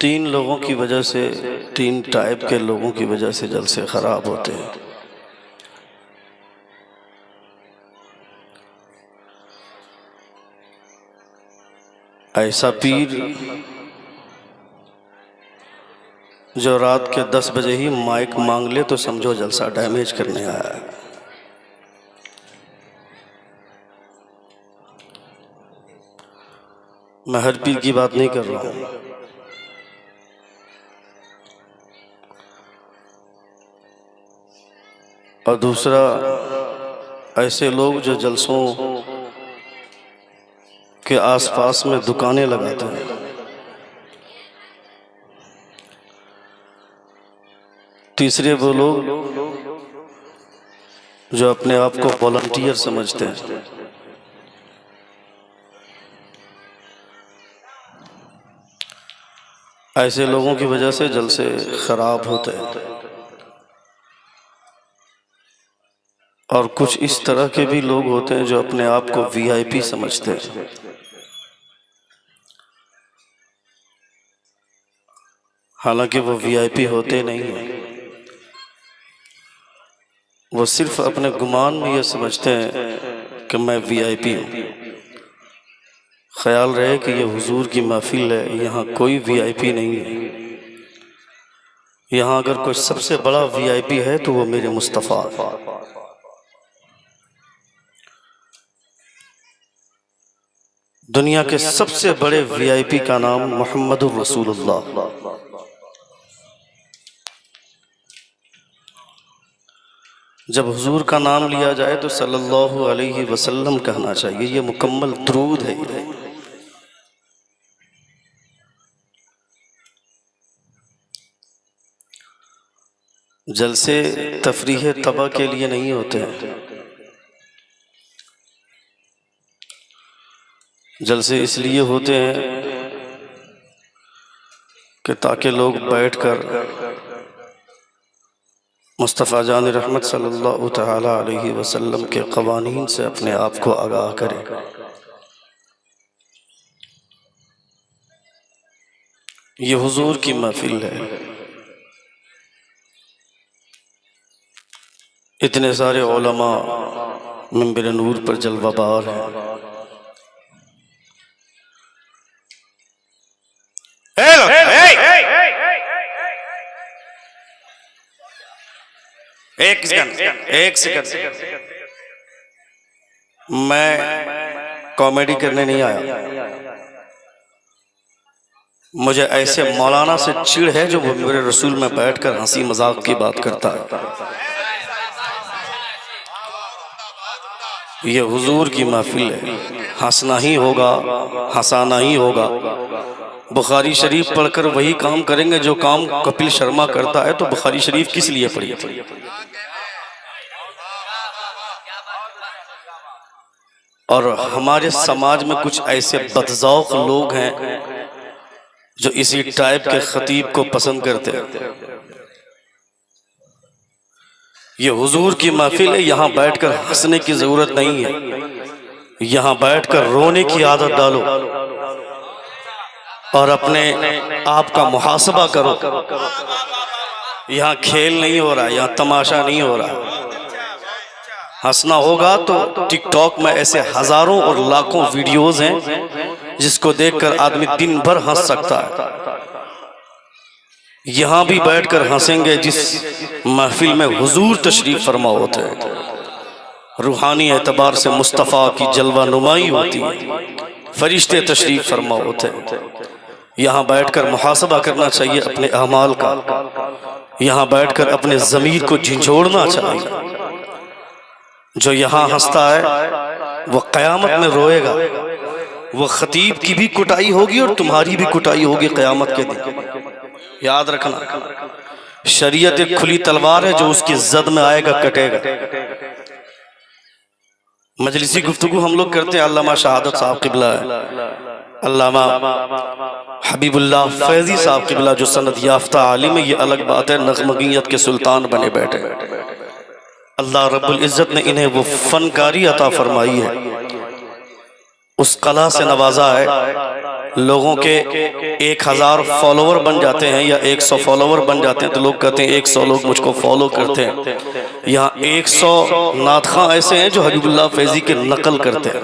تین لوگوں کی وجہ سے، تین ٹائپ کے لوگوں کی وجہ سے جلسے خراب ہوتے ہیں۔ ایسا پیر جو رات کے 10 بجے ہی مائک مانگ لے تو سمجھو جلسہ ڈیمیج کرنے آیا ہے۔ میں ہر پیر کی بات نہیں کر رہا ہوں، اور دوسرا ایسے لوگ جو جلسوں کے آس پاس میں دکانیں لگاتے ہیں۔ تیسرے وہ لوگ جو اپنے آپ کو والنٹیئر سمجھتے ہیں۔ ایسے لوگوں کی وجہ سے جلسے خراب ہوتے ہیں، اور کچھ اس طرح کے بھی لوگ ہوتے ہیں جو اپنے آپ کو وی آئی پی سمجھتے ہیں۔ حالانکہ وہ وی آئی پی ہوتے نہیں ہیں، وہ صرف اپنے گمان میں یہ سمجھتے ہیں کہ میں وی آئی پی ہوں۔ خیال رہے کہ یہ حضور کی محفل ہے، یہاں کوئی وی آئی پی نہیں ہے۔ یہاں اگر کوئی سب سے بڑا وی آئی پی ہے تو وہ میرے مصطفیٰ ہے۔ دنیا کے سب سے بڑے وی آئی پی کا نام محمد الرسول اللہ۔ جب حضور کا نام لیا جائے تو صلی اللہ علیہ وسلم کہنا چاہیے، یہ مکمل درود ہے۔ جلسے تفریح طبع کے لیے نہیں ہوتے ہیں، جلسے اس لیے ہوتے ہیں کہ تاکہ لوگ بیٹھ کر مصطفیٰ جان رحمت صلی اللہ تعالی علیہ وسلم کے قوانین سے اپنے آپ کو آگاہ کریں۔ یہ حضور کی محفل ہے، اتنے سارے علماء منبر نور پر جلوہ بار ہیں۔ ایک سیکنڈ، میں کامیڈی کرنے نہیں آیا، مجھے ایسے مولانا سے چڑ ہے جو میرے رسول میں بیٹھ کر ہنسی مذاق کی بات کرتا ہے۔ یہ حضور کی محفل ہے، ہنسنا ہی ہوگا، ہنسانا ہی ہوگا۔ بخاری شریف پڑھ کر وہی کام کریں گے جو کام کپل شرما کرتا ہے، تو بخاری شریف کس لیے پڑھی تھی؟ اور ہمارے سماج میں کچھ ایسے بدذوق لوگ ہیں جو اسی ٹائپ کے خطیب کو پسند کرتے ہیں۔ یہ حضور کی محفل ہے، یہاں بیٹھ کر ہنسنے کی ضرورت نہیں ہے، یہاں بیٹھ کر رونے کی عادت ڈالو اور اپنے آپ کا محاسبہ کرو۔ یہاں کھیل نہیں ہو رہا، یہاں تماشا نہیں ہو رہا۔ ہنسنا ہوگا تو ٹک ٹاک میں ایسے ہزاروں اور لاکھوں ویڈیوز ہیں جس کو دیکھ کر آدمی دن بھر ہنس سکتا ہے۔ یہاں بھی بیٹھ کر ہنسیں گے جس محفل میں حضور تشریف فرما ہوتے ہیں، روحانی اعتبار سے مصطفیٰ کی جلوہ نمائی ہوتی ہے، فرشتے تشریف فرما ہوتے ہیں۔ یہاں بیٹھ کر محاسبہ کرنا چاہیے اپنے اعمال کا، یہاں بیٹھ کر اپنے ضمیر کو جھنجھوڑنا چاہیے۔ جو یہاں ہنستا ہے وہ قیامت میں روئے گا، وہ خطیب کی بھی کٹائی ہوگی اور تمہاری بھی کٹائی ہوگی قیامت کے دن۔ یاد رکھنا، شریعت ایک کھلی تلوار ہے، جو اس کی زد میں آئے گا کٹے گا۔ مجلسی گفتگو ہم لوگ کرتے ہیں، علامہ شہادت صاحب قبلہ ہے، علامہ حبیب اللہ فیضی صاحب قبلہ جو سند یافتہ عالم ہے، یہ الگ بات ہے، نغمگیت کے سلطان بنے بیٹھے۔ اللہ رب العزت نے انہیں وہ فنکاری عطا فرمائی ہے، اس قلا سے نوازا ہے لوگوں کے 1000 فالوور بن جاتے ہیں یا 100 فالوور بن جاتے ہیں تو لوگ کہتے ہیں 100 لوگ مجھ کو فالو کرتے ہیں. یہاں 100 نعت خواں ایسے ہیں جو حبیب اللہ فیضی کے نقل کرتے ہیں.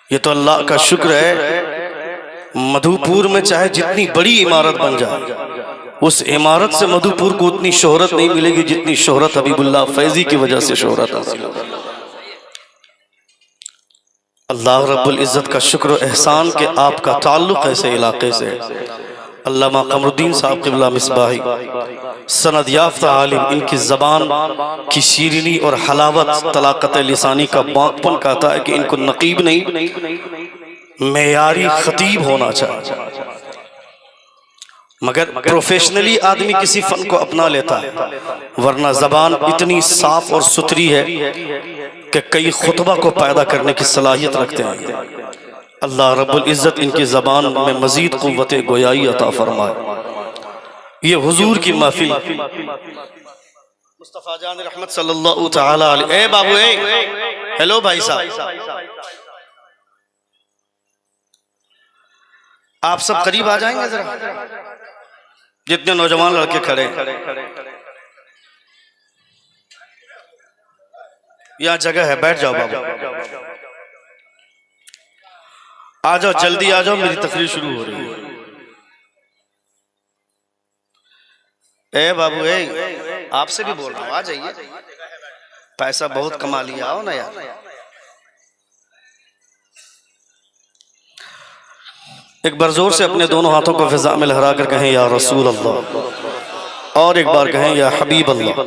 یہ تو اللہ کا شکر ہے. مدھو پور میں چاہے جتنی بڑی عمارت بن جائے اس عمارت سے مدھو پور کو اتنی شہرت نہیں ملے گی جتنی شہرت حبیب اللہ فیضی کی وجہ سے شہرت حاصل ہوگی. اللہ رب العزت کا شکر و احسان کہ آپ کا تعلق ایسے علاقے سے. علامہ قمر الدین صاحب قبلہ مصباحی سند یافتہ عالم، ان کی زبان کی شیرینی اور حلاوت طلاقت لسانی کا باقپن کہتا ہے کہ ان کو نقیب نہیں معیاری خطیب ہونا چاہیے. مگر پروفیشنلی آدمی کسی فن کو اپنا لیتا ہے، ورنہ زبان اتنی صاف اور ستھری ہے کہ کئی خطبہ کو پیدا کرنے کی صلاحیت رکھتے ہیں. اللہ رب العزت ان کی زبان میں مزید قوت گویائی عطا فرمائے. یہ حضور کی محفل مصطفیٰ جان رحمت صلی اللہ تعالی علیہ. اے بابو اے ہیلو بھائی صاحب، آپ سب قریب آ جائیں گے ذرا، جتنے نوجوان لڑکے کھڑے یہاں جگہ ہے، بیٹھ جاؤ بابو، آ جاؤ جلدی آ جاؤ، میری تقریر شروع ہو رہی ہے. اے بابو اے آپ سے بھی بول رہا ہوں، آ جائیے، پیسہ بہت کما لیا، آؤ نا یار. ایک بار زور سے اپنے دونوں ہاتھوں کو فضا میں لہرا کر کہیں یا رسول اللہ، اور ایک بار کہیں یا حبیب اللہ.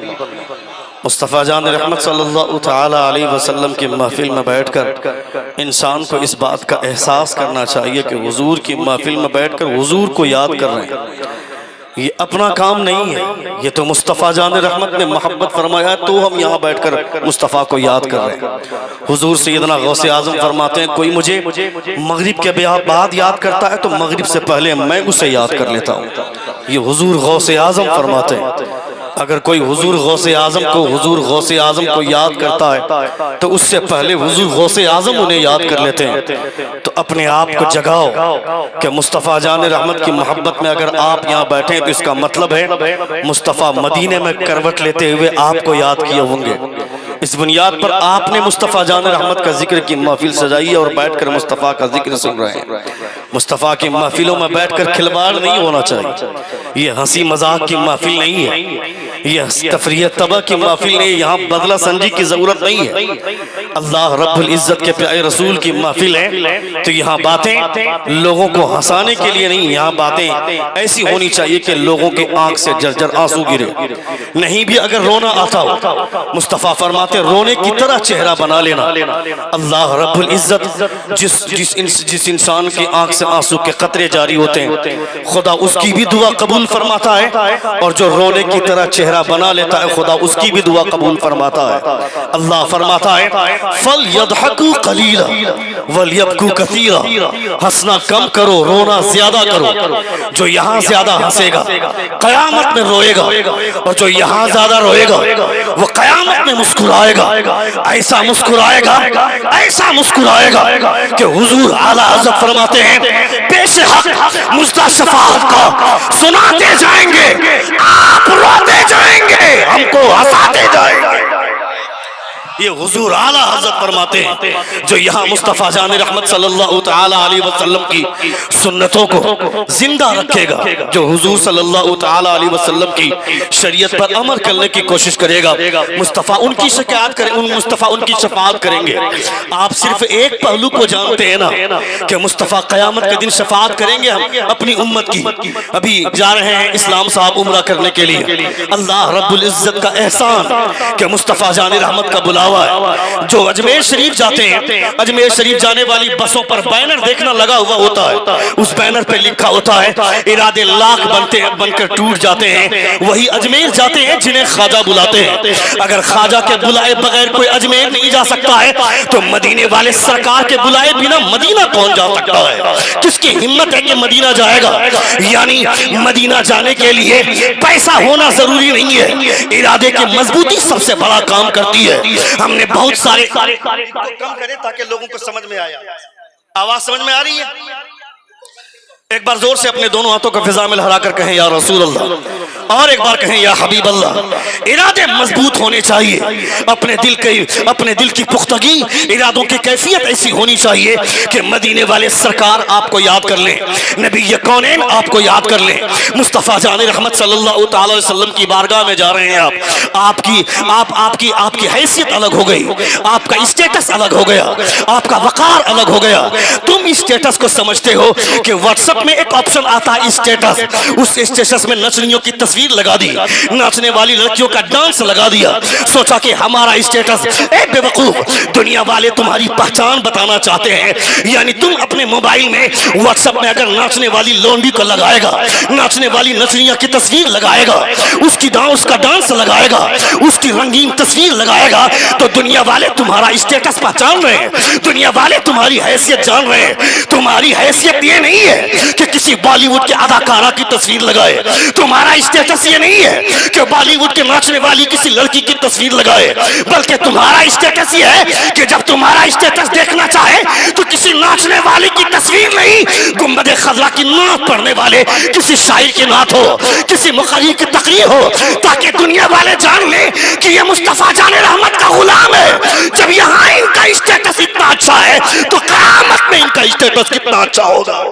مصطفیٰ جان رحمت صلی اللہ تعالی علیہ وسلم کی محفل میں بیٹھ کر انسان کو اس بات کا احساس کرنا چاہیے کہ حضور کی محفل میں بیٹھ کر حضور کو یاد کر رہے ہیں. یہ اپنا کام نہیں ہے، یہ تو مصطفیٰ جان رحمت نے محبت فرمایا تو ہم یہاں بیٹھ کر مصطفیٰ کو یاد کر رہے ہیں. حضور سیدنا غوث اعظم فرماتے ہیں کوئی مجھے مغرب کے بعد یاد کرتا ہے تو مغرب سے پہلے میں اسے یاد کر لیتا ہوں. یہ حضور غوث اعظم فرماتے ہیں. اگر کوئی حضور غوث اعظم کو یاد کرتا ہے تو اس سے پہلے حضور غوث اعظم انہیں یاد کر لیتے ہیں. تو اپنے آپ کو جگاؤ کہ مصطفیٰ جان رحمت کی محبت میں اگر آپ یہاں بیٹھیں تو اس کا مطلب ہے مصطفیٰ مدینے میں کروٹ لیتے ہوئے آپ کو یاد کیے ہوں گے. اس بنیاد پر آپ نے مصطفیٰ جان رحمت کا ذکر کی محفل سجائی ہے اور بیٹھ کر مصطفیٰ کا ذکر سن رہے ہیں. مصطفیٰ کی محفلوں میں بیٹھ کر کھلواڑ نہیں ہونا چاہیے. یہ ہنسی مذاق کی محفل نہیں ہے، یہ تفریح طبع کی محفل نہیں، یہاں بدلہ سنجی کی ضرورت نہیں ہے. اللہ رب العزت کے پیارے رسول کی محفل ہے تو یہاں باتیں لوگوں کو ہنسانے کے لیے نہیں، یہاں باتیں ایسی ہونی چاہیے کہ لوگوں کے آنکھ سے جرجر آنسو گرے. نہیں بھی اگر رونا آتا ہو، مصطفیٰ فرماتے رونے کی طرح چہرہ بنا لینا. اللہ رب العزت جس انسان کی آنکھ سے آنسو کے قطرے جاری ہوتے ہیں خدا اس کی بھی دعا قبول فرماتا ہے، اور جو رونے کی طرح چہرہ بنا لیتا ہے خدا اس کی بھی دعا قبول فرماتا ہے. اللہ فرماتا ہے فَلْيَضْحَكُوا قَلِيلًا وَلْيَبْكُوا كَثِيرًا. ہنسنا کم کرو، رونا زیادہ کرو. جو یہاں زیادہ ہنسے گا قیامت میں روئے گا، اور جو یہاں زیادہ روئے گا وہ قیامت میں مسکرائے گا. ایسا مسکرائے گا کہ حضور اعلیٰ حضرت فرماتے ہیں پیش حق مجدہ شفاعت کا سناتے جائیں گے، آپ روتے جائیں گے، ہم کو ہنساتے جائیں گے. یہ حضور اعلیٰ حضرت فرماتے ہیں جو یہاں مصطفیٰ جان رحمت صلی اللہ تعالی علیہ وسلم کی سنتوں کو زندہ رکھے گا، جو حضور صلی اللہ تعالی علیہ وسلم کی شریعت پر عمل کرنے کی کوشش کرے گا، مصطفیٰ ان کی شکایت کریں، مصطفیٰ ان کی شفاعت کریں گے. آپ صرف ایک پہلو کو جانتے ہیں نا کہ مصطفیٰ قیامت کے دن شفاعت کریں گے ہم اپنی امت کی. ابھی جا رہے ہیں اسلام صاحب عمرہ کرنے کے لیے. اللہ رب العزت کا احسان کہ مصطفیٰ جان رحمت کا بلاوا ہے. جو اجمیر شریف جاتے ہیں، اجمیر شریف جانے والی بسوں پر بینر دیکھنا لگا ہوا ہوتا ہے، اس بینر پہ لکھا ہوتا ہے ارادے لاکھ بن کر ٹوٹ جاتے ہیں، وہی اجمیر جاتے ہیں جنہیں خواجہ بلاتے ہیں. اگر خواجہ کے بلائے بغیر کوئی اجمیر نہیں جا سکتا ہے تو مدینے والے سرکار کے بلائے بنا مدینہ کون جا سکتا ہے؟ کس کی ہمت ہے کہ مدینہ جائے گا؟ یعنی مدینہ جانے کے لیے پیسہ ہونا ضروری نہیں ہے، ارادے کی مضبوطی سب سے بڑا کام کرتی ہے. ہم نے بہت سارے کم کرے تاکہ لوگوں کو سمجھ میں آیا. آواز سمجھ میں آ رہی ہے؟ ایک بار زور سے اپنے دونوں ہاتھوں کو فضا میں لہرا کر کہیں یا رسول اللہ، اور ایک بار کہیں یا حبیب اللہ۔ ارادے مضبوط ہونے چاہیے، اپنے دل کی پختگی، ارادوں کی کیفیت ایسی ہونی چاہیے کہ مدینے والے سرکار آپ کو یاد کر لیں، نبی کونین آپ کو یاد کر لیں، مصطفیٰ جان رحمت صلی اللہ تعالی وسلم کی بارگاہ میں جا رہے ہیں آپ کی حیثیت الگ ہو گئی، آپ کا اسٹیٹس الگ ہو گیا، آپ کا وقار الگ ہو گیا۔ تم اسٹیٹس کو سمجھتے ہو کہ واٹس ایپ میں ایک آپشن آتا ہے اسٹیٹس، اس اسٹیٹس میں نچنیوں کی تصویر لگا دی، ناچنے والی لڑکیوں کا ڈانس لگا دیا، سوچا کہ ہمارا اسٹیٹس۔ اے بے وقوف، دنیا والے تمہاری پہچان بتانا چاہتے ہیں، یعنی تم اپنے موبائل میں واٹس ایپ میں اگر ناچنے والی لونڈی کو لگائے گا، ناچنے والی نچنیاں کی تصویر لگائے گا، اس کا ڈانس لگائے گا، اس کی رنگین تصویر لگائے گا، تو دنیا والے تمہارا اسٹیٹس پہچان رہے ہیں، دنیا والے تمہاری حیثیت جان رہے ہیں۔ تمہاری حیثیت یہ نہیں ہے کہ کسی بالی ووڈ کے اداکارہ کی تصویر لگائے، تمہارا اسٹیٹس یہ نہیں ہے کہ بالی ووڈ کے ناچنے والی کسی لڑکی کی تصویر لگائے، بلکہ تمہارا اسٹیٹس یہ ہے کہ جب تمہارا اسٹیٹس دیکھنا چاہے تو کسی ناچنے والی کی تصویر نہیں، گنبد خضرا کی نعت پڑھنے والے کسی شاعر کی نعت ہو، کسی مقرر کی تقریر ہو، تاکہ دنیا والے جان لیں کہ یہ مصطفیٰ جان رحمت کا غلام ہے۔ جب یہاں ان کا اسٹیٹس اتنا اچھا ہے تو قیامت میں ان کا اسٹیٹس کتنا اچھا ہوگا۔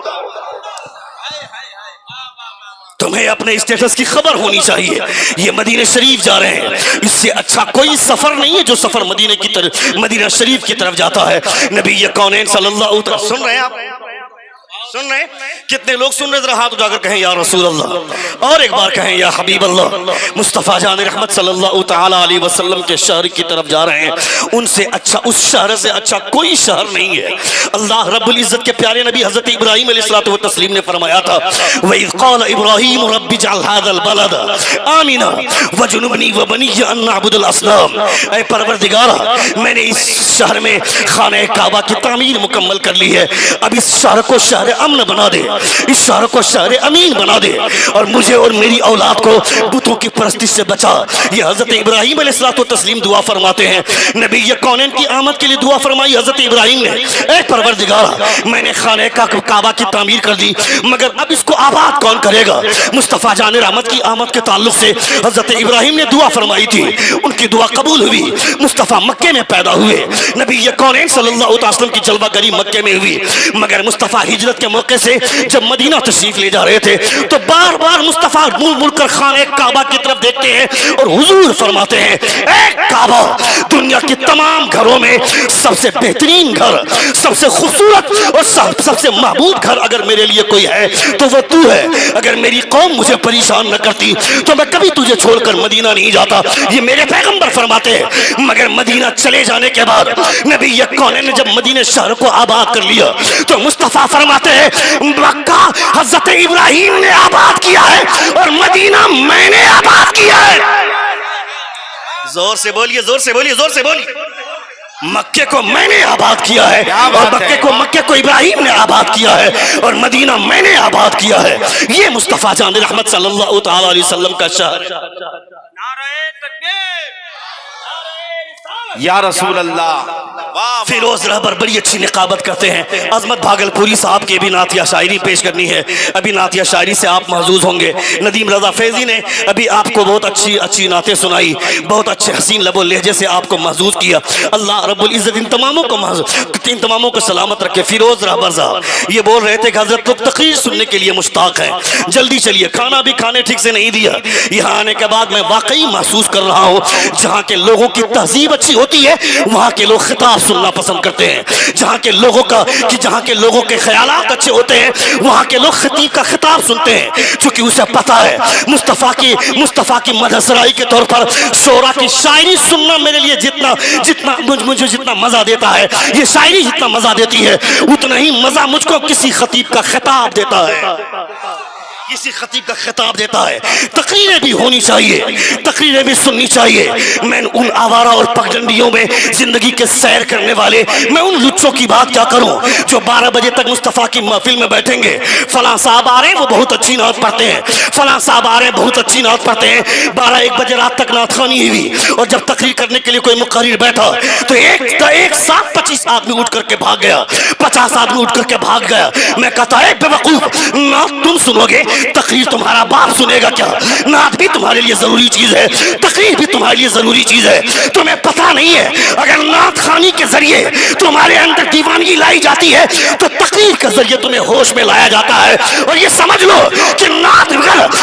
تمہیں اپنے اسٹیٹس کی خبر ہونی چاہیے۔ یہ مدینہ شریف جا رہے ہیں، اس سے اچھا کوئی سفر نہیں ہے جو سفر مدینہ شریف کی طرف جاتا ہے۔ نبی کونین صلی اللہ علیہ وسلم، سن رہے ہیں آپ؟ سن رہے ہیں؟ کتنے لوگ سن رہے؟ ذرا ہاتھ اٹھا کر کہیں یا رسول اللہ، اور ایک بار کہیں یا حبیب اللہ۔ مصطفیٰ جان رحمت صلی اللہ تعالی علیہ وسلم کے شہر کی طرف جا رہے ہیں، ان سے اچھا، اس شہر سے اچھا کوئی شہر نہیں ہے۔ اللہ رب العزت کے پیارے نبی حضرت ابراہیم علیہ الصلوۃ والتسلیم نے فرمایا تھا، وَإِذْ قَالَ إِبْرَاهِيمُ رَبِّ اجْعَلْ هَذَا الْبَلَدَ آمِنًا وَاجْنُبْنِي وَبَنِيَّ أَن نَّعْبُدَ الْأَصْنَامَ۔ اے پروردگارا، میں نے اس شہر میں خانہ کعبہ کی تعمیر مکمل کر لی ہے، اب اس شہر کو شہر امن بنا دے، اس شہر کو شہر امین بنا دے، اور مجھے اور میری اولاد کو بتوں کی پرستش سے بچا۔ یہ حضرت ابراہیم علیہ الصلوۃ والتسلیم دعا فرماتے ہیں۔ نبی کونین کی آمد کے لیے دعا فرمائی حضرت ابراہیم نے، اے پروردگارا، میں نے خانہ کعبہ کی تعمیر کر دی، مگر اب اس کو آباد کون کرے گا؟ مصطفیٰ جان رحمت کی آمد کے تعلق سے حضرت ابراہیم نے دعا فرمائی تھی، ان کی دعا قبول ہوئی۔ مصطفیٰ مکے میں پیدا ہوئے، نبی کونین صلی اللہ علیہ وسلم کی جلوہ گری مکے میں ہوئی، مگر مصطفیٰ ہجرت کے موقع سے جب مدینہ تشریف لے جا رہے تھے تو بار بار مصطفیٰ مڑ کر خانہ کعبہ کی طرف دیکھتے ہیں اور حضور فرماتے ہیں، اے کعبہ، دنیا کے تمام گھروں میں سب سے بہترین گھر، سب سے خوبصورت اور سب سے محبوب گھر اگر میرے لیے کوئی ہے تو وہ تو ہے۔ اگر میری قوم مجھے پریشان نہ کرتی تو میں کبھی تجھے چھوڑ کر مدینہ نہیں جاتا، یہ میرے پیغمبر فرماتے ہیں۔ مگر مدینہ چلے جانے کے بعد نبی کونین نے جب مدینہ شہر کو آباد کر لیا تو مصطفیٰ فرماتے ہیں، مکہ حضرت ابراہیم نے آباد کیا ہے اور مدینہ میں نے آباد کیا ہے۔ زور سے بولیے، زور سے بولیے، زور سے بولیے۔ مکے کو میں نے آباد کیا ہے، اور مکے کو ابراہیم نے آباد کیا ہے، اور مدینہ میں نے آباد کیا ہے۔ یہ مصطفیٰ جان رحمت صلی اللہ تعالی علیہ وسلم کا شہر ہے۔ یا رسول اللہ۔ فیروز رہبر بڑی اچھی نقابت کرتے ہیں۔ عظمت بھاگلپوری صاحب کی ابھی نعتیہ شاعری پیش کرنی ہے، ابھی نعتیہ شاعری سے آپ محظوظ ہوں گے۔ ندیم رضا فیضی نے ابھی آپ کو بہت اچھی نعتیں سنائی، بہت اچھے حسین لب و لہجے سے آپ کو محظوظ کیا۔ اللہ رب العزت ان تماموں کو سلامت رکھے۔ فیروز رہبر صاحب یہ بول رہے تھے کہ حضرت لوگ تقریر سننے کے لیے مشتاق ہیں، جلدی چلیے، کھانا بھی کھانے ٹھیک سے نہیں دیا۔ یہاں آنے کے بعد میں واقعی محسوس کر رہا ہوں، جہاں کے لوگوں کی تہذیب اچھی ہوتی ہے وہاں کے لوگ خطاب سننا پسند کرتے ہیں، جہاں کے لوگوں کے خیالات اچھے ہوتے ہیں وہاں کے لوگ خطیب کا خطاب سنتے ہیں، چونکہ اسے پتہ ہے مصطفیٰ کی مدح سرائی کے طور پر شعرا کی شاعری سننا میرے لیے مجھے جتنا مزہ دیتا ہے، یہ شاعری جتنا مزہ دیتی ہے اتنا ہی مزہ مجھ کو کسی خطیب کا خطاب دیتا ہے۔ کسی خطیب کا خطاب دیتا ہے، تقریریں بھی ہونی چاہیے، تقریریں بھی سننی چاہیے۔ میں ان آوارہ اور پگڈنڈیوں میں زندگی کے سیر کرنے والے، میں ان لچوں کی بات کیا کروں جو 12 بجے تک مصطفیٰ کی محفل میں بیٹھیں گے، فلاں صاحب آ رہے ہیں وہ بہت اچھی نعت پڑھتے ہیں، فلاں صاحب آ رہے ہیں بہت اچھی نعت پڑھتے ہیں، 12-1 بجے رات تک نعت خوانی ہوئی، اور جب تقریر کرنے کے لیے کوئی مقرر بیٹھا تو ایک ساتھ 25 آدمی اٹھ کر کے بھاگ گیا، 50 آدمی اٹھ کر کے بھاگ گیا۔ میں کہتا ہے بے وقوف، نعت تم سنو گے، تقریر تمہارا باپ سنے گا کیا؟ نعت بھی تمہارے لیے ضروری چیز ہے، تقریر بھی تمہارے لیے ضروری چیز ہے۔ تمہیں پتہ نہیں ہے اگر نعت خوانی کے ذریعے تمہارے اندر دیوانگی لائی جاتی ہے تو تقریر کے ذریعے تمہیں ہوش میں لایا جاتا ہے۔ اور یہ سمجھ لو کہ نعت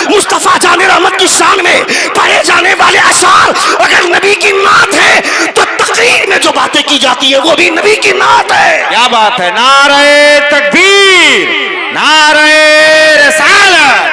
مصطفیٰ جان رحمت کی شان میں پڑھے جانے والے اشعار اگر نبی کی نعت ہے تو تقریر میں جو باتیں کی جاتی ہے وہ بھی نبی کی نعت ہے۔ کیا بات ہے، نعرہ تکبیر، نعرہ رسالت،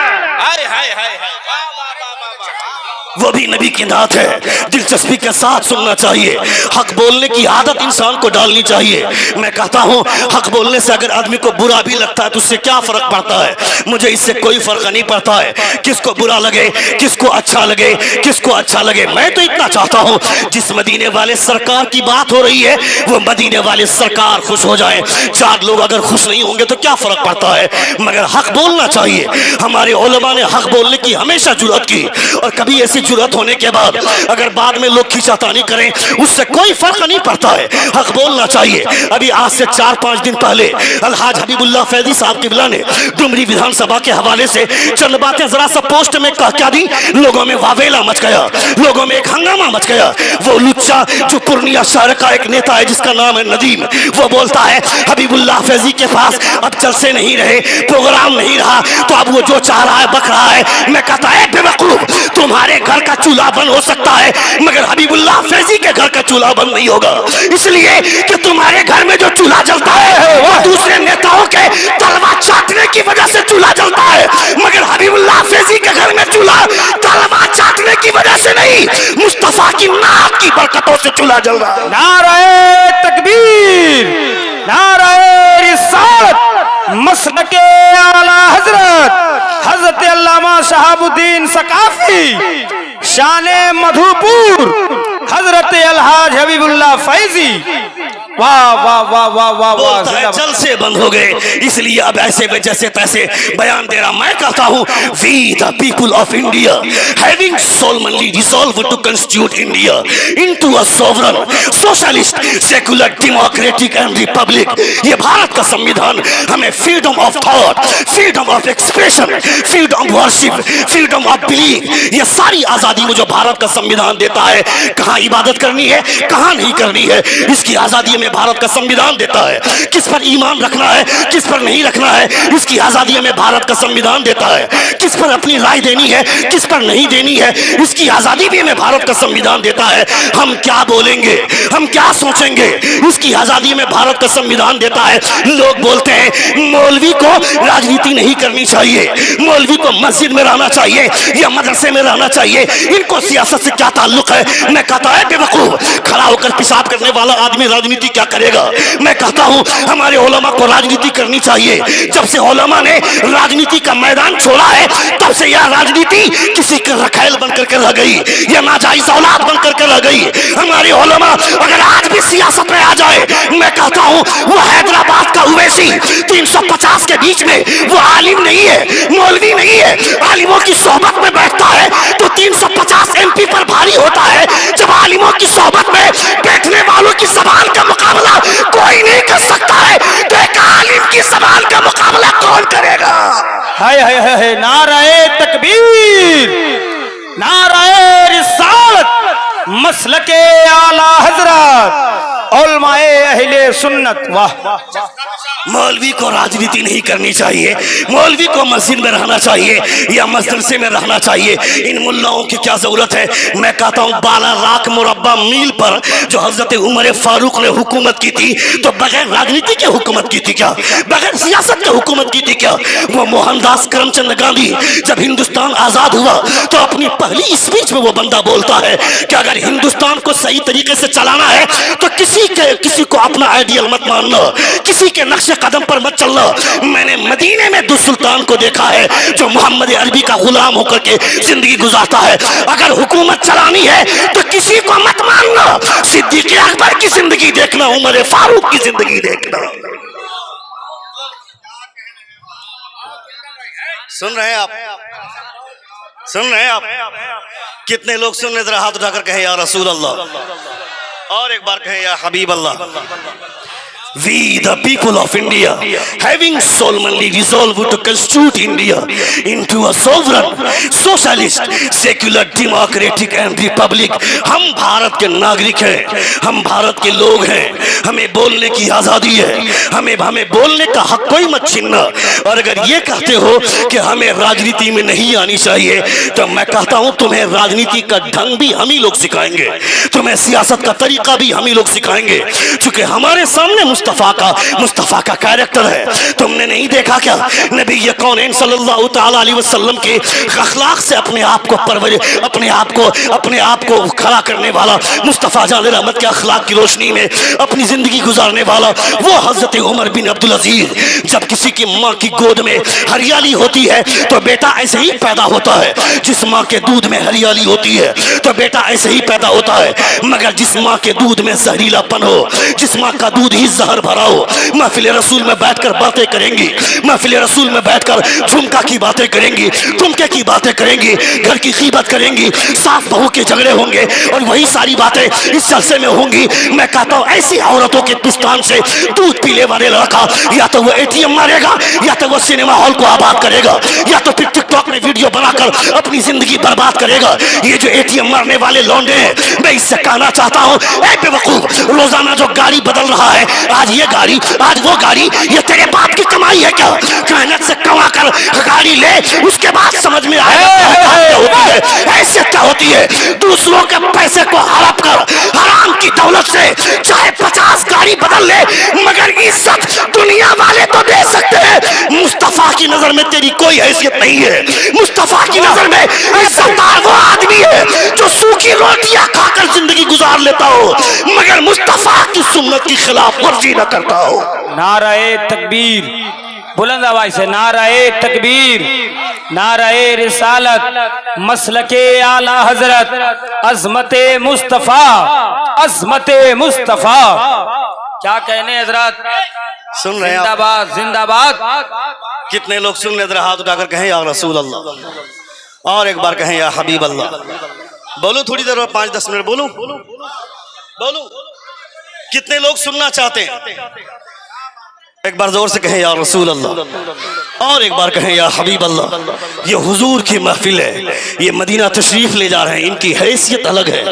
وہ بھی نبی کی نعت ہے۔ دلچسپی کے ساتھ سننا چاہیے، حق بولنے کی عادت انسان کو ڈالنی چاہیے۔ میں کہتا ہوں حق بولنے سے اگر آدمی کو برا بھی لگتا ہے تو اس سے کیا فرق پڑتا ہے؟ مجھے اس سے کوئی فرق نہیں پڑتا ہے، کس کو برا لگے، کس کو اچھا لگے، کس کو اچھا لگے۔ میں تو اتنا چاہتا ہوں جس مدینے والے سرکار کی بات ہو رہی ہے وہ مدینے والے سرکار خوش ہو جائیں۔ 4 لوگ اگر خوش نہیں ہوں گے تو کیا فرق پڑتا ہے؟ مگر حق بولنا چاہیے۔ ہمارے علماء نے حق بولنے کی ہمیشہ جرأت کی، اور کبھی ایسی جرأت ہونے کے بعد اگر بعد میں لوگ کھینچاتانی کریں اس سے کوئی فرق نہیں پڑتا ہے، حق بولنا چاہیے۔ ابھی آج سے 4-5 دن پہلے الحاج حبیب اللہ فیضی صاحب قبلہ نے ڈمری ویدھان سبھا کے حوالے سے چند باتیں ذرا سا پوسٹ میں کیا دی، لوگوں میں واویلا مچ گیا، لوگوں میں ایک ہنگامہ مچ گیا۔ وہ لچا جو پورنیہ شہر کا ایک نیتا ہے جس کا نام ہے ندیم، وہ بولتا ہے حبیب اللہ فیضی کے پاس اب جلسے نہیں رہے، پروگرام نہیں رہا تو اب وہ جو چاہ رہا ہے بک رہا ہے۔ میں کہتا ہے بے وقوف، تمہارے گھر کا چولہا بند ہو سکتا ہے مگر حبیب اللہ فیضی کے گھر کا چولہا بند نہیں ہوگا، اس لیے کہ تمہارے گھر میں جو چولہا جلتا ہے وہ دوسرے نیتاؤں کے تلوار چاٹنے کی وجہ سے چولہا جلتا ہے، مگر حبیب اللہ فیضی کے گھر میں چولہا تلوار چاٹنے کی وجہ سے نہیں، مصطفیٰ کی نعت کی برکتوں سے چولہا جل رہا ہے۔ نعرہ تکبیر، نعرہ رسالت، مسلک اعلیٰ حضرت حضرت علامہ شہاب الدین ثقافی شان مدھوپور حضرت الحاج حبیب اللہ فیضی۔ واہ واہ واہ واہ واہ واہ، جلسے بند ہو گئے، اس لیے اب ایسے میں جیسے تیسے بیان دے رہا۔ میں کہتا ہوں we the people of India having solemnly resolved to constitute India into a sovereign socialist secular democratic and republic، یہ بھارت کا سمویدھان ہمیں freedom of thought، freedom of expression، freedom of worship، freedom of belief، یہ ساری آزادی مجھے بھارت کا سمویدھان دیتا ہے۔ کہاں عبادت کرنی ہے، کہاں نہیں کرنی ہے، اس کی آزادی میں بھارت کا سمویدھان دیتا ہے۔ کس پر ایمان رکھنا ہے، کس پر نہیں رکھنا ہے، اس کی آزادی میں بھارت کا سمویدھان دیتا ہے۔ کس پر اپنی رائے دینی ہے، کس پر نہیں دینی ہے، اس کی آزادی بھی ہمیں بھارت کا سمویدھان دیتا ہے۔ ہم کیا بولیں گے، ہم کیا سوچیں گے، اس کی آزادی میں بھارت کا سمویدھان دیتا ہے۔ لوگ بولتے ہیں مولوی کو راجنیتی نہیں کرنی چاہیے، مولوی کو مسجد میں رہنا چاہیے یا مدرسے میں رہنا چاہیے، ان کو سیاست سے کیا تعلق ہے؟ میں کہتا ہے بے وقوف، کھڑا ہو کر پیشاب کرنے والا آدمی راجنیتی کیا کرے گا؟ میں کہتا ہوں ہمارے علماء کو راجنیتی کرنی چاہیے۔ جب سے علماء نے راجنیتی کا میدان چھوڑا ہے تب سے یہ راجنیتی کسی کے رکھیل بن کر کے رہ گئی، یہ ناجائز اولاد بن کر کے رہ گئی۔ ہمارے علماء اگر آج بھی سیاست میں آ جائے، میں کہتا ہوں وہ حیدرآباد کا اویسی 350 کے بیچ میں وہ عالم نہیں ہے، مولوی نہیں ہے، عالموں کی صحبت میں بیٹھتا ہے تو 350 MP پر بھاری ہوتا ہے۔ جب عالموں کی صحبت میں بیٹھنے والوں کی زبان کا مقابلہ کوئی نہیں کر سکتا ہے تو ایک عالم کی زبان کا مقابلہ کون کرے گا؟ ہائے ہائے ہائے، نعرہ تکبیر، نعرہ رسالت، مسلک اعلیٰ حضرت علماء اہل سنت۔ واہ، مولوی کو راجنیتی نہیں کرنی چاہیے، مولوی کو مسجد میں رہنا چاہیے یا مدرسے میں رہنا چاہیے، ان ملاؤں کی کیا ضرورت ہے؟ میں کہتا ہوں 12 لاکھ مربع میل پر جو حضرت عمر فاروق نے حکومت کی تھی تو بغیر راجنیتی کے حکومت کی تھی کیا؟ بغیر سیاست کے حکومت کی تھی کیا؟ وہ موہن داس کرم چند گاندھی جب ہندوستان آزاد ہوا تو اپنی پہلی اسپیچ میں وہ بندہ بولتا ہے کہ اگر ہندوستان کو صحیح طریقے سے چلانا ہے تو کسی کو اپنا آئیڈیل مت ماننا، کسی کے نقش سے قدم پر مت چلنا. میں نے مدینے میں دو سلطان کو دیکھا ہے جو محمد عربی کا غلام ہو کر کے زندگی گزارتا ہے. اگر حکومت چلانی ہے تو کسی کو مت ماننا. صدیق اکبر کی زندگی دیکھنا, عمر فاروق کی زندگی دیکھنا. سن رہے ہیں آپ؟ سن رہے ہیں آپ؟ کتنے لوگ سن رہے؟ ذرا ہاتھ اٹھا کر کہیں یا رسول اللہ, اور ایک بار کہیں یا حبیب اللہ. We the people of India having solemnly resolved to constitute India into a sovereign, socialist, secular, democratic and republic. ہم بھارت کے ناگرک ہیں, ہم بھارت کے لوگ ہیں, ہمیں بولنے کی آزادی ہے, ہمیں بولنے کا حق کوئی مت چھیننا. اور اگر یہ کہتے ہو کہ ہمیں راجنیتی میں نہیں آنی چاہیے تو میں کہتا ہوں تمہیں راجنیتی کا ڈھنگ بھی ہم ہی لوگ سکھائیں گے, تمہیں سیاست کا طریقہ بھی ہم ہی لوگ سکھائیں گے. چونکہ ہمارے سامنے مصطفیٰ کا کیریکٹر ہے. تم نے نہیں دیکھا کیا نبی کونین صلی اللہ تعالی علیہ وسلم کے اخلاق سے اپنے آپ کو کھڑا کرنے والا, مصطفیٰ جان رحمت کے اخلاق کی روشنی میں اپنی زندگی گزارنے والا وہ حضرت عمر بن عبدالعزیز. جب کسی کی ماں کی گود میں ہریالی ہوتی ہے تو بیٹا ایسے ہی پیدا ہوتا ہے. جس ماں کے دودھ میں ہریالی ہوتی ہے تو بیٹا ایسے ہی پیدا ہوتا ہے. مگر جس ماں کے دودھ میں زہریلا پن ہو, جس ماں کا دودھ ہی زہر بھرا ہو, محفل رسول میں بیٹھ کر باتیں کریں گی, محفل رسول میں بیٹھ کر جھمکا کی باتیں کریں گی, ٹمکے کی باتیں کریں گی, گھر کی غیبت کریں گی, ساس بہو کے جھگڑے ہوں گے اور وہی ساری باتیں اس جلسے میں ہوں گی. میں کہتا ہوں ایسی عورتوں کے پستان سے دودھ پینے والے لڑکا یا تو وہ ATM مارے گا, یا تو وہ سینما ہال کو آباد کرے گا, یا تو پھر ٹک ٹاک میں ویڈیو بنا کر اپنی زندگی برباد کرے گا. یہ جو ATM مارنے والے لونڈے ہیں, میں اس سے کہنا چاہتا ہوں اے بے وقوف, روزانہ جو گاڑی بدل رہا ہے, آج یہ گاڑی آج وہ گاڑی, یہ تیرے باپ کی کمائی ہے کیا؟ محنت سے کما کر گاڑی لے, اس کے بعد سمجھ میں آئے گا حیثیت کیا ہوتی ہے. دوسروں کے پیسے کو ہڑپ کر حرام کی دولت سے چاہے 50 گاڑی بدل لے, مگر عزت دنیا والے تو دے سکتے ہیں. مصطفیٰ کی نظر میں تیری کوئی حیثیت نہیں ہے. مصطفیٰ کی نظر میں عزتدار وہ آدمی ہے جو سوکھی روٹیاں کھا کر زندگی گزار لیتا ہو مگر مصطفیٰ کی سنت کی خلاف ورزی نہ کرتا ہو. نعرہ تکبیر, بلند آواز سے نعرہ تکبیر, نعرہ رسالت, مسلک اعلی حضرت, عظمت مصطفیٰ, عظمت مصطفیٰ. کیا کہنے حضرات؟ سن رہے ہیں زندہ باد, زندہ باد. کتنے لوگ سن رہے؟ ذرا ہاتھ اٹھا کر کہیں یا رسول اللہ, اور ایک بار کہیں یا حبیب اللہ. بولو تھوڑی دیر, 5-10 منٹ بولو. کتنے لوگ سننا چاہتے ہیں؟ ایک بار زور سے کہیں یا رسول اللہ, اور ایک بار کہیں یا حبیب اللہ. یہ حضور کی محفل ہے, یہ مدینہ تشریف لے جا رہے ہیں. ان کی حیثیت الگ ہے,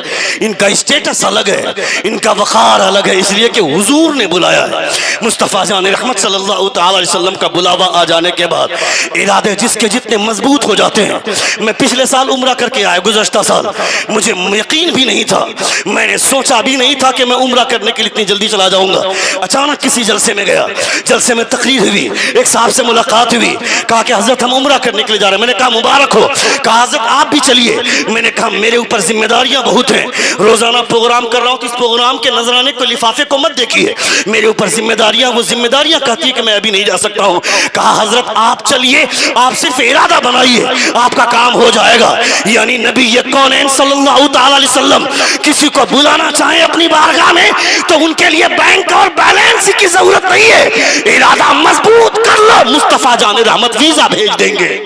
ان کا اسٹیٹس الگ ہے, ان کا وقار الگ ہے, اس لیے کہ حضور نے بلایا ہے. مصطفیٰ جان رحمت صلی اللہ تعالی علیہ وسلم کا بلاوا آ جانے کے بعد ارادے جس کے جتنے مضبوط ہو جاتے ہیں. میں پچھلے سال عمرہ کر کے آیا, گزشتہ سال مجھے یقین بھی نہیں تھا, میں نے سوچا بھی نہیں تھا کہ میں عمرہ کرنے کے لیے اتنی جلدی چلا جاؤں گا. اچانک کسی جلسے میں گیا, جلسے میں تقریر ہوئی, ایک صاحب سے ملاقات ہوئی, کہا کہ حضرت ہم عمرہ کرنے کے لیے جا رہے ہیں. میں نے کہا مبارک ہو. کہا حضرت آپ بھی چلیے. میں نے کہا میرے اوپر ذمہ داریاں بہت ہیں, روزانہ پروگرام کر رہا ہوں تو اس پروگرام کے نذرانے کو لفافے کو مت دیکھیے, میرے اوپر ذمہ داریاں, وہ ذمہ داریاں کہتی ہے کہ میں ابھی نہیں جا سکتا ہوں. کہا حضرت آپ چلیے, آپ صرف ارادہ بنائیے, آپ کا کام ہو جائے گا. یعنی نبی کونین صلی اللہ تعالی علیہ وسلم کسی کو بلانا چاہیں اپنی بارگاہ میں تو ان کے لیے بینک اور بیلنس کی ضرورت نہیں ہے, ارادہ مضبوط کر لو, مصطفیٰ جان رحمت ویزا بھیج دیں گے.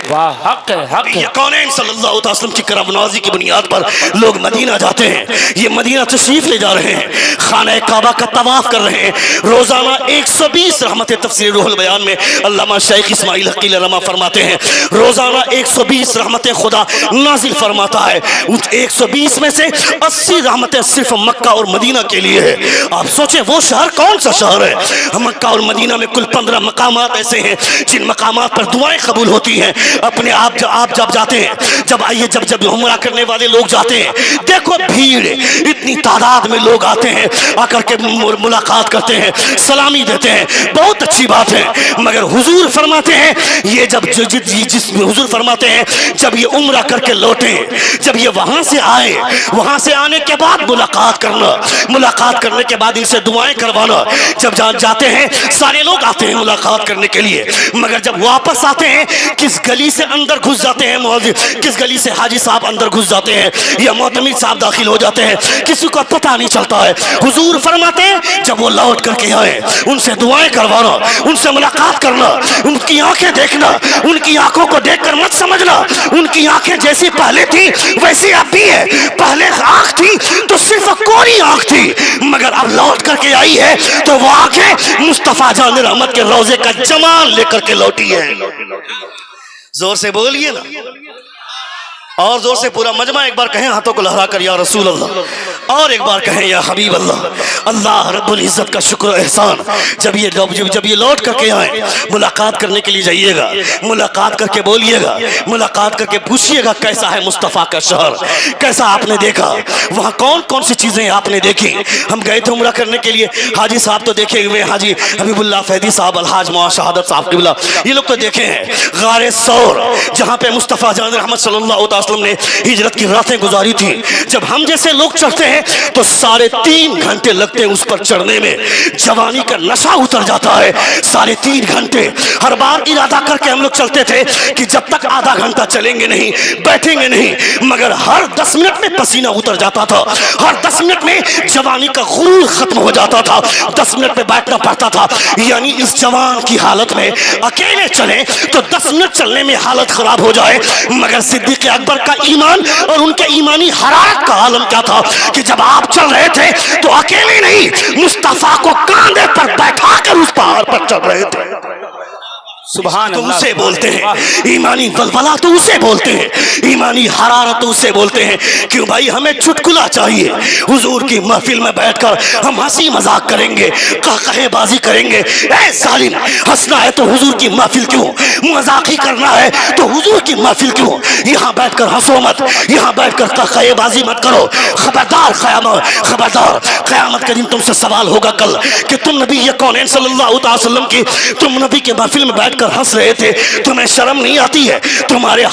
واہ, حق ہے, حق ہے. کونین صلی اللہ علیہ وسلم کی کرم نوازی کی بنیاد پر لوگ مدینہ جاتے ہیں. یہ مدینہ تشریف لے جا رہے ہیں, خانہ کعبہ کا طواف کر رہے ہیں. روزانہ 120 رحمت تفسیر روح البیان میں علامہ شیخ اسماعیل حقیل رما فرماتے ہیں, روزانہ 120 رحمت خدا نازل فرماتا ہے. 120 میں سے 80 رحمتیں صرف مکہ اور مدینہ کے لیے ہے. آپ سوچیں وہ شہر کون سا شہر ہے؟ مکہ اور مدینہ میں کل 15 مقامات ایسے ہیں جن مقامات پر دعائیں قبول ہوتی ہیں. اپنے آپ جب جاتے ہیں, جب عمرہ کرنے والے لوگ جاتے ہیں, دیکھو بھیڑ, اتنی تعداد میں لوگ آتے ہیں, آ کر کے ملاقات کرتے ہیں, سلامی دیتے ہیں, بہت اچھی بات ہے. مگر حضور فرماتے ہیں یہ حضور فرماتے ہیں جب یہ عمرہ کر کے لوٹیں, جب یہ وہاں سے آئے, وہاں سے آنے کے بعد ملاقات کرنا, ملاقات کرنے کے بعد ان سے دعائیں کروانا, جب جاتے ہیں سارے لوگ آتے ہیں ملاقات کرنے کے لیے، مگر جب واپس آتے ہیں کس گلی سے اندر گھس جاتے ہیں کس گلی سے حاجی صاحب اندر گھس جاتے ہیں یا معتمر صاحب داخل ہو جاتے ہیں، کسی کو پتہ نہیں چلتا ہے۔ حضور فرماتے ہیں جب وہ لوٹ کر کے آئے ان سے دعائیں کروانا، ان سے ملاقات کرنا، ان کی آنکھیں دیکھنا، ان کی آنکھوں کو دیکھ کر مت سمجھنا ان کی آنکھیں جیسی پہلے تھی ویسی اب بھی ہے۔ پہلے آنکھ تھی تو صرف کوری آنکھ تھی، مگر اب لوٹ کر کے آئی ہے تو وہ آنکھیں مصطفیٰ جان رحمت کے روضے کا جمال لے کر کے لوٹی ہے۔ زور سے بولیے نا، اور زور سے پورا مجمع ایک بار کہیں ہاتھوں کو لہرا کر یا رسول اللہ، اور ایک بار کہیں یا حبیب اللہ۔ اللہ رب العزت کا شکر و احسان، جب یہ لوٹ کر کے آئیں ملاقات کرنے کے لیے جائیے گا، ملاقات کر کے بولیے گا، ملاقات کر کے پوچھیے گا کیسا ہے مصطفیٰ کا شہر، کیسا آپ نے دیکھا، وہاں کون کون سی چیزیں آپ نے دیکھی۔ ہم گئے تھے عمرہ کرنے کے لیے، حاجی صاحب تو دیکھے ہوئے، حاجی حبیب اللہ فیدی صاحب، الحاج معاذ شہادت صاحب قبلہ، یہ لوگ تو دیکھے ہیں۔ غار ثور جہاں پہ مصطفیٰ جان رحمت صلی اللہ علیہ وسلم نے ہجرت کی راتیں گزاری تھی، جب ہم جیسے لوگ چڑھتے ہیں تو 3.5 گھنٹے لگتے ہیں اس پر چڑھنے میں، جوانی کا نشہ اتر جاتا ہے۔ 3.5 گھنٹے ہر بار ارادہ کر کے ہم لوگ چلتے تھے کہ جب تک آدھا گھنٹہ چلیں گے نہیں، بیٹھیں گے نہیں، مگر ہر 10 منٹ میں پسینہ اتر جاتا تھا، ہر 10 منٹ میں جوانی کا غرور ختم ہو جاتا تھا، 10 منٹ میں بیٹھنا پڑتا تھا۔ یعنی اس جوان کی حالت میں اکیلے چلیں تو 10 منٹ چلنے میں حالت خراب ہو جائے، مگر صدیق اکبر کا ایمان اور ان کے ایمانی حرارت کا عالم کیا تھا کہ جب آپ چل رہے تھے تو اکیلے نہیں، مصطفیٰ کو کاندھے پر بیٹھا کر اس پہاڑ پر چل رہے تھے۔ سبحان تو اللہ، اسے بولتے ہیں ایمانی ولولہ، تو اسے بولتے ہیں ایمانی حرارت، تو اسے بولتے ہیں۔ کیوں بھائی ہمیں چٹکلا چاہیے، حضور کی محفل میں بیٹھ کر ہم ہنسی مذاق کریں گے، قہقہے بازی کریں گے۔ اے ظالم، ہنسنا ہے تو حضور کی محفل کیوں، مذاق ہی کرنا ہے تو حضور کی محفل کیوں؟ یہاں بیٹھ کر ہنسو مت، یہاں بیٹھ کر قہقہے بازی مت کرو۔ خبردار خبردار، قیامت کے دن تم سے سوال ہوگا کل کہ تم نبی کونین صلی اللہ علیہ وسلم کی، تم نبی کے محفل میں بیٹھ کر ہنس رہے تھے، تمہیں شرم نہیں آتی ہے؟ تمہارے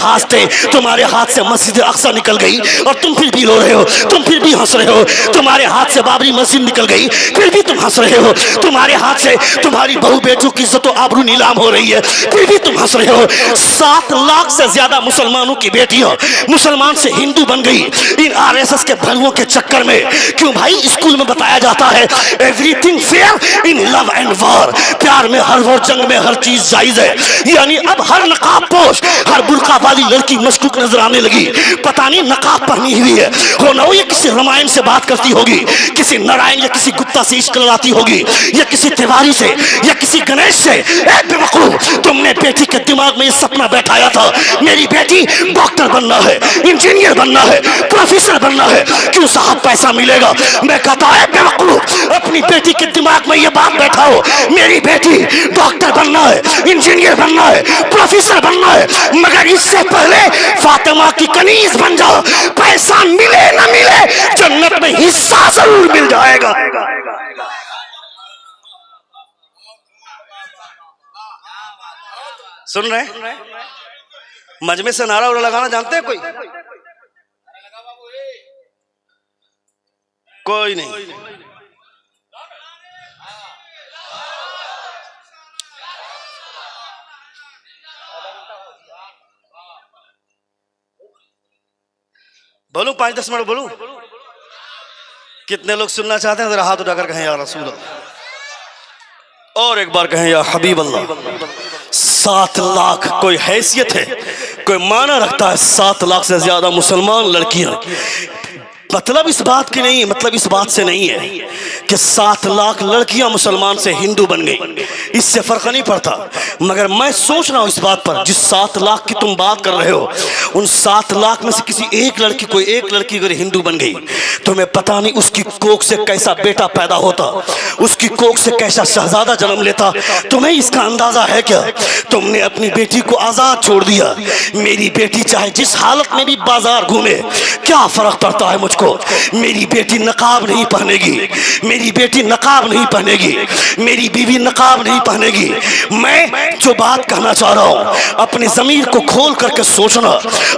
ہاتھ سے مسجد اقصی نکل گئی اور تم پھر بھی رو رہے ہو، تم پھر بھی ہنس رہے ہو۔ تمہارے ہاتھ سے بابری مسجد نکل گئی پھر بھی تم ہنس رہے ہو۔ تمہارے ہاتھ سے تمہاری بہو بیٹوں کی عزت و آبرو نیلام ہو رہی ہے پھر بھی تم ہنس رہے ہو۔ 7 لاکھ سے زیادہ مسلمانوں کی بیٹیاں مسلمان سے ہندو بن گئی ان RSS کے بھنگوں کے چکر میں۔ کیوں بھائی اسکول میں بتایا جاتا ہے everything fair in love and war, پیار میں ہر وار، جنگ میں ہر چیز جائز ہے۔ یعنی اب ہر نقاب پوش، ہر برقع والی لڑکی مشکوک نظر آنے لگی، پتہ نہیں نقاب پہنی ہوئی ہے، ہونا وہ یہ کسی رامائن سے بات کرتی ہوگی، کسی نارائن یا کسی گپتا سے عشق لڑاتی ہوگی، یا کسی تیواری سے یا کسی گنیش سے۔ اے بے وقوف، تم نے بیٹی کے دماغ میں یہ سپنا بیٹھایا تھا میری بیٹی ڈاکٹر بننا ہے، انجینئر بننا ہے، پروفیسر بننا ہے، کیوں صاحب پیسہ ملے گا؟ میں کہتا ہے بے وقوف، اپنی بیٹی کے دماغ میں یہ بات بیٹھاؤ میری بیٹی ڈاکٹر بننا ہے، انجینئر بننا ہے، پروفیسر بننا ہے، مگر اس سے پہلے فاطمہ کی کنیز بن جاؤ، پیسہ ملے نہ ملے جنت میں حصہ ضرور مل جائے گا۔ سن رہے ہیں؟ مجمع سے نعرہ اور لگانا جانتے ہیں کوئی نہیں؟ بولوں 5-10 منٹ بولوں؟ کتنے لوگ سننا چاہتے ہیں؟ ذرا ہاتھ اٹھا کر کہیں یا رسول اللہ، اور ایک بار کہیں یا حبیب اللہ۔ 7 لاکھ کوئی حیثیت ہے، کوئی معنی رکھتا ہے 7 لاکھ سے زیادہ مسلمان لڑکیاں؟ مطلب اس بات کی نہیں، مطلب اس بات سے نہیں ہے کہ 7 لاکھ لڑکیاں مسلمان سے ہندو بن گئی، اس سے فرق نہیں پڑتا۔ مگر میں سوچ رہا ہوں اس بات پر، جس 7 لاکھ کی تم بات کر رہے ہو، ان 7 لاکھ میں سے کسی ایک لڑکی، کوئی ایک لڑکی اگر ہندو بن گئی، تمہیں پتہ نہیں اس کی کوکھ سے کیسا بیٹا پیدا ہوتا، اس کی کوکھ سے کیسا شہزادہ جنم لیتا۔ تمہیں اس کا اندازہ ہے کیا؟ تم نے اپنی بیٹی کو آزاد چھوڑ دیا۔ میری بیٹی چاہے جس حالت میں بھی بازار گھومے، کیا فرق پڑتا ہے مجھ کو؟ کو میری بیٹی نقاب نہیں پہنے گی، میری بیٹی نقاب نہیں پہنے گی، میری بیوی نقاب نہیں پہنے گی۔ میں جو بات کہنا چاہ رہا ہوں اپنے ضمیر کو کھول کر کے سوچنا،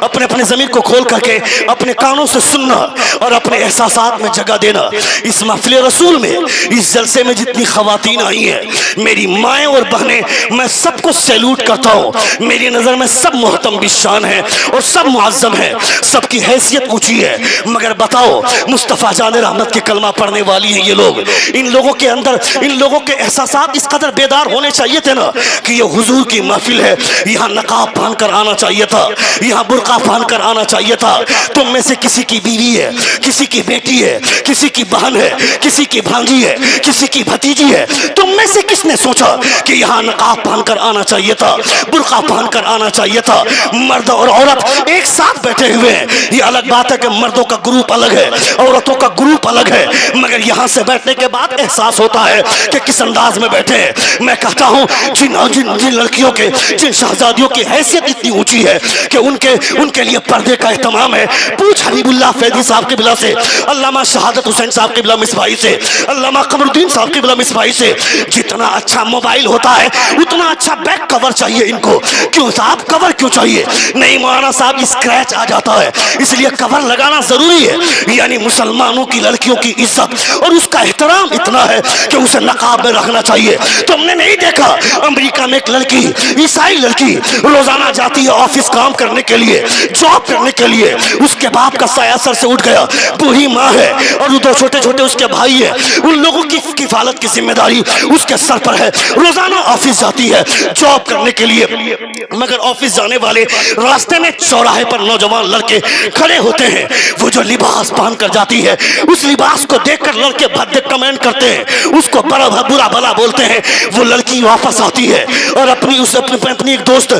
اپنے ضمیر کو کھول کر کے اپنے کانوں سے سننا اور اپنے احساسات میں جگہ دینا۔ اس محفل رسول میں، اس جلسے میں جتنی خواتین آئی ہیں، میری مائیں اور بہنیں، میں سب کو سیلوٹ کرتا ہوں۔ میری نظر میں سب محترم بالشان ہیں اور سب معظم ہیں، سب کی حیثیت اونچی ہے، مگر بتاؤ مصطفیٰ جان رحمت کے کلمہ پڑھنے والی ہیں یہ لوگ، ان لوگوں کے اندر، ان لوگوں کے احساسات اس قدر بیدار ہونے چاہیے تھے نا کہ یہ حضور کی محفل ہے، یہاں نقاب پہن کر آنا چاہیے تھا، یہاں برقع پہن کر آنا چاہیے تھا۔ تم میں سے کسی کی بیوی ہے، کسی کی بیٹی ہے، کسی کی بہن ہے، کسی کی بھانجی ہے، کسی کی بھتیجی ہے، تم میں سے کس نے سوچا کہ یہاں نقاب پہن کر آنا چاہیے تھا، برقع پہن کر آنا چاہیے تھا؟ مرد اور عورت ایک ساتھ بیٹھے ہوئے ہیں، یہ الگ بات ہے کہ مردوں کا گروپ الگ ہے، عورتوں کا گروپ الگ ہے، مگر یہاں سے بیٹھنے کے بعد احساس ہوتا ہے کہ کس انداز میں بیٹھے ہیں۔ میں کہتا ہوں جن لڑکیوں کے، جن شہزادیوں کی حیثیت اتنی اونچی ہے کہ ان کے لیے پردے کا اہتمام ہے، پوچھ حبیب اللہ فیضی صاحب کی بلا سے، علامہ شہادت حسین صاحب کی بلا مصباحی سے، علامہ قمر الدین صاحب کی بلا مصباحی سے، جتنا اچھا موبائل ہوتا ہے اتنا اچھا بیک کور چاہیے ان کو۔ کیوں صاحب کور کیوں چاہیے؟ نہیں مولانا صاحب اسکریچ آ جاتا ہے، اس لیے کور لگانا ضروری ہے۔ یعنی مسلمانوں کی لڑکیوں کی عزت اور اس کا احترام اتنا ہے کہ اسے نقاب میں رکھنا چاہیے۔ تم نے نہیں دیکھا امریکہ میں ایک لڑکی، عیسائی لڑکی، روزانہ جاتی ہے آفس کام کرنے کے لیے، جاب کرنے کے لیے، اس کے باپ کا سایہ سر سے اٹھ گیا، بوڑھی ماں ہے اور دو چھوٹے چھوٹے اس کے بھائی ہیں، ان لوگوں کی کفالت کی ذمہ داری اس کے سر پر ہے، روزانہ آفس جاتی ہے جاب کرنے کے لیے، مگر آفس جانے والے راستے میں چوراہے پر نوجوان لڑکے کھڑے ہوتے ہیں، وہ جو لباس پہن کر جاتی ہے اس لباس کو دیکھ کر لڑکے بھدے کمنٹ کرتے ہیں، اس کو برا بھلا بولتے ہیں۔ وہ لڑکی واپس آتی ہے اور اپنی ایک دوست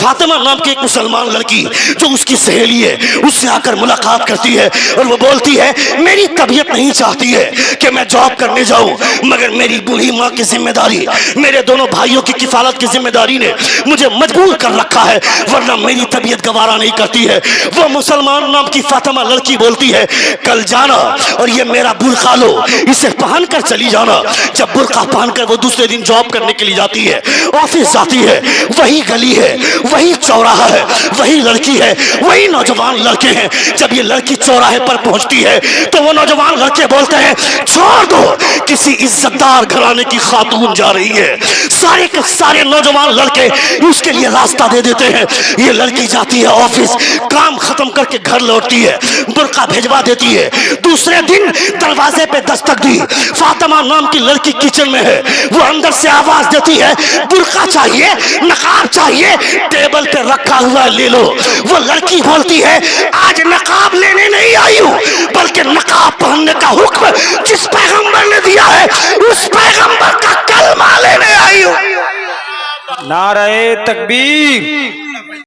فاطمہ نام کی ایک مسلمان لڑکی جو اس کی سہیلی ہے، اس سے آ کر ملاقات کرتی ہے اور وہ بولتی ہے میری طبیعت نہیں چاہتی ہے کہ میں جاب کرنے جاؤں، مگر میری بوڑھی ماں کی ذمہ داری، میرے دونوں بھائیوں کی کفالت کی ذمہ داری نے مجھے مجبور کر رکھا ہے، ورنہ میری طبیعت گوارا نہیں کرتی ہے۔ وہ مسلمان نام کی فاطمہ لڑکی بولتی ہے کل جانا اور یہ میرا برقع لو، اسے پہن کر چلی جانا۔ جب برقع پہن کر وہ دوسرے دن جاب کرنے کے لیے جاتی ہے، آفس جاتی ہے، وہی گلی ہے، وہی چوراہا ہے، وہی لڑکی ہے، وہی نوجوان لڑکے ہیں۔ جب یہ لڑکی چوراہے پر پہنچتی ہے تو وہ نوجوان لڑکے بولتے ہیں چھوڑ دو، کسی عزت دار گھرانے کی خاتون جا رہی ہے۔ سارے کے سارے نوجوان لڑکے اس کے لیے راستہ دے دیتے ہیں۔ یہ لڑکی جاتی ہے آفس، کام ختم کر کے گھر لوٹتی ہے، برقع بھیجوا دیتی ہے۔ دوسرے دن دروازے پہ دستک دی، فاطمہ نام کی لڑکی کچن میں ہے، وہ اندر سے آواز دیتی ہے برقع چاہیے، نقاب چاہیے، ٹیبل پہ رکھا ہوا لے لو۔ وہ لڑکی بولتی ہے آج نقاب لینے نہیں آئی ہوں، بلکہ نقاب پہننے کا حکم جس پیغمبر نے دیا ہے اس پیغمبر کا کلمہ لینے آئی ہوں۔ نعرہ تکبیر،